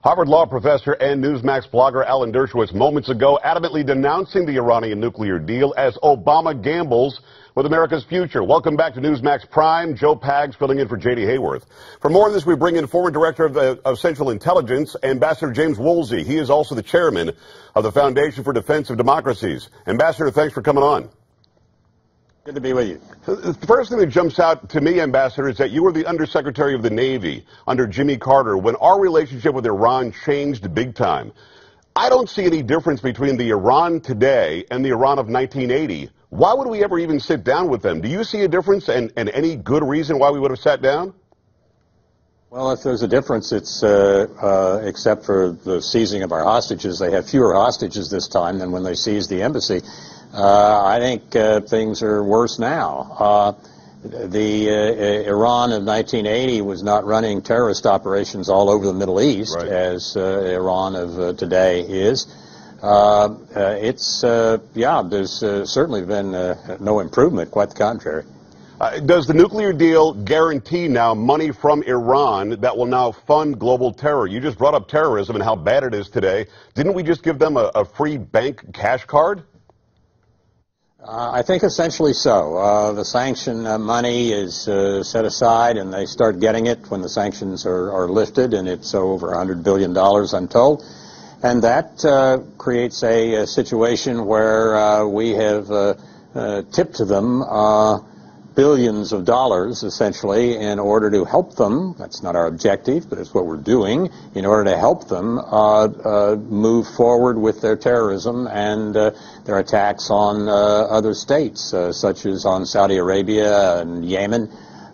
Harvard law professor and Newsmax blogger Alan Dershowitz moments ago adamantly denouncing the Iranian nuclear deal as Obama gambles with America's future. Welcome back to Newsmax Prime. Joe Pags filling in for J.D. Hayworth. For more on this, we bring in former director of Central Intelligence, Ambassador James Woolsey. He is also the chairman of the Foundation for Defense of Democracies. Ambassador, thanks for coming on. Good to be with you. The first thing that jumps out to me, Ambassador, is that you were the Undersecretary of the Navy under Jimmy Carter when our relationship with Iran changed big time. I don't see any difference between the Iran today and the Iran of 1980. Why would we ever even sit down with them? Do you see a difference and any good reason why we would have sat down? Well, if there's a difference, it's except for the seizing of our hostages. They have fewer hostages this time than when they seized the embassy. I think things are worse now. The Iran of 1980 was not running terrorist operations all over the Middle East, right, as Iran of today is. There's certainly been no improvement, quite the contrary. Does the nuclear deal guarantee now money from Iran that will now fund global terror? You just brought up terrorism and how bad it is today. Didn't we just give them a free bank cash card? I think essentially so. The sanction money is set aside, and they start getting it when the sanctions are lifted, and it's over $100 billion, I'm told. And that creates a situation where we have tipped to them billions of dollars, essentially, in order to help them. That's not our objective, but it's what we're doing, in order to help them move forward with their terrorism and their attacks on other states, such as on Saudi Arabia and Yemen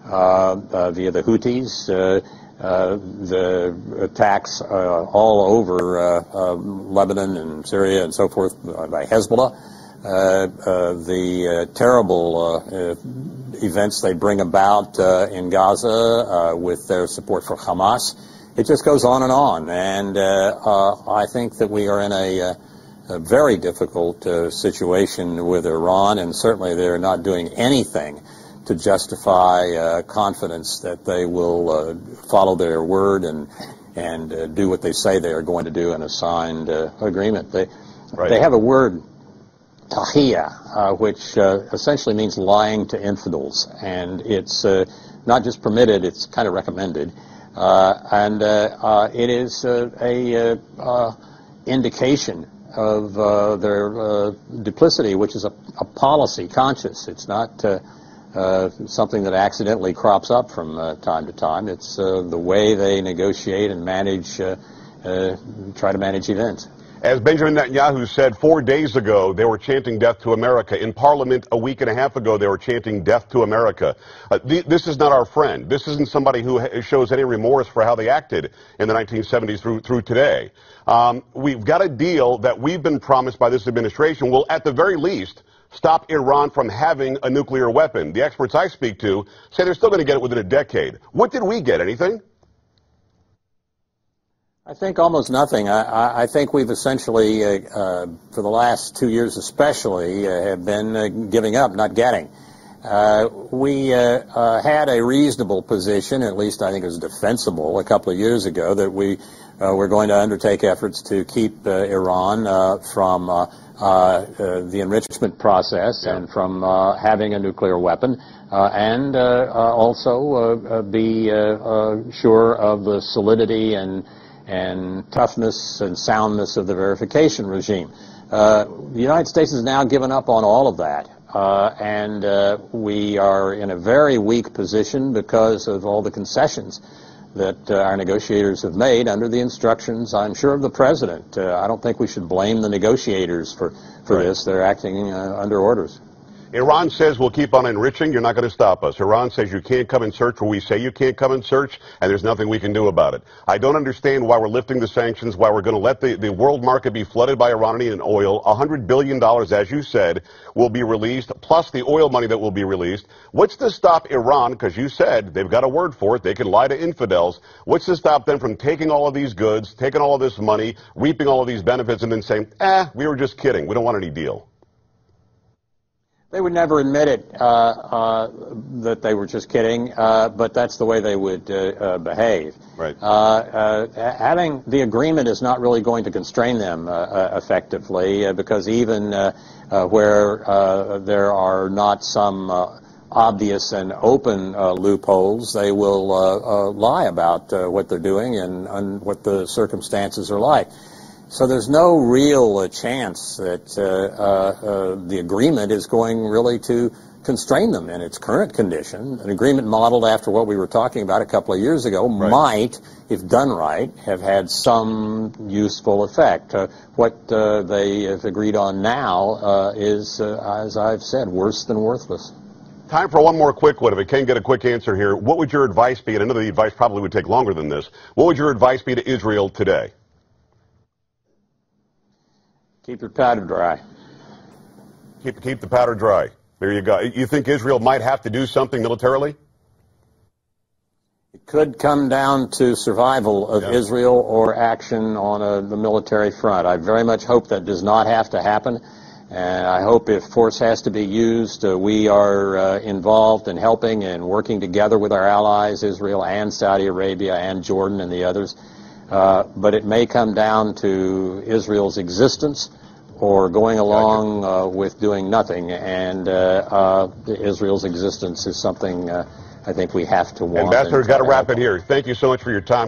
via the Houthis, the attacks all over Lebanon and Syria and so forth by Hezbollah. The terrible events they bring about in Gaza with their support for Hamas. It just goes on, and I think that we are in a very difficult situation with Iran, and certainly they're not doing anything to justify confidence that they will follow their word and do what they say they are going to do in a signed agreement. They have a word, tahiyya, which essentially means lying to infidels, and it's not just permitted, it's kind of recommended, and it is a indication of their duplicity, which is a policy conscious. It's not something that accidentally crops up from time to time. It's the way they negotiate and manage, try to manage events. As Benjamin Netanyahu said 4 days ago, they were chanting death to America. In Parliament a week and a half ago, they were chanting death to America. This is not our friend. This isn't somebody who shows any remorse for how they acted in the 1970s through today. We've got a deal that we've been promised by this administration will, at the very least, stop Iran from having a nuclear weapon. The experts I speak to say they're still going to get it within a decade. What did we get? Anything? I think almost nothing. I think we've essentially, for the last 2 years especially, have been giving up, not getting. We had a reasonable position, at least I think it was defensible, a couple of years ago, that we were going to undertake efforts to keep Iran from the enrichment process, yeah, and from having a nuclear weapon, and also be sure of the solidity and toughness and soundness of the verification regime. The United States has now given up on all of that, and we are in a very weak position because of all the concessions that our negotiators have made under the instructions, I'm sure, of the President. I don't think we should blame the negotiators for right, this. They're acting under orders. Iran says we'll keep on enriching. You're not going to stop us. Iran says you can't come and search where we say you can't come and search, and there's nothing we can do about it. I don't understand why we're lifting the sanctions, why we're going to let the world market be flooded by Iranian oil. $100 billion, as you said, will be released, plus the oil money that will be released. What's to stop Iran, because you said they've got a word for it, they can lie to infidels. What's to stop them from taking all of these goods, taking all of this money, reaping all of these benefits, and then saying, we were just kidding. We don't want any deal? They would never admit it, that they were just kidding, but that's the way they would behave. Right. Having the agreement is not really going to constrain them effectively, because even where there are not some obvious and open loopholes, they will lie about what they're doing and what the circumstances are like. So there's no real chance that the agreement is going really to constrain them in its current condition. An agreement modeled after what we were talking about a couple of years ago might, if done right, have had some useful effect. What they have agreed on now is, as I've said, worse than worthless. Time for one more quick one. If I can get a quick answer here, what would your advice be? And I know the advice probably would take longer than this. What would your advice be to Israel today? Keep your powder dry. Keep the powder dry. There you go. You think Israel might have to do something militarily? It could come down to survival of Israel or action on the military front. I very much hope that does not have to happen. And I hope if force has to be used, we are involved in helping and working together with our allies, Israel and Saudi Arabia and Jordan and the others. But it may come down to Israel's existence or going along with doing nothing. And Israel's existence is something I think we have to want. Ambassador, got to wrap it here. Thank you so much for your time.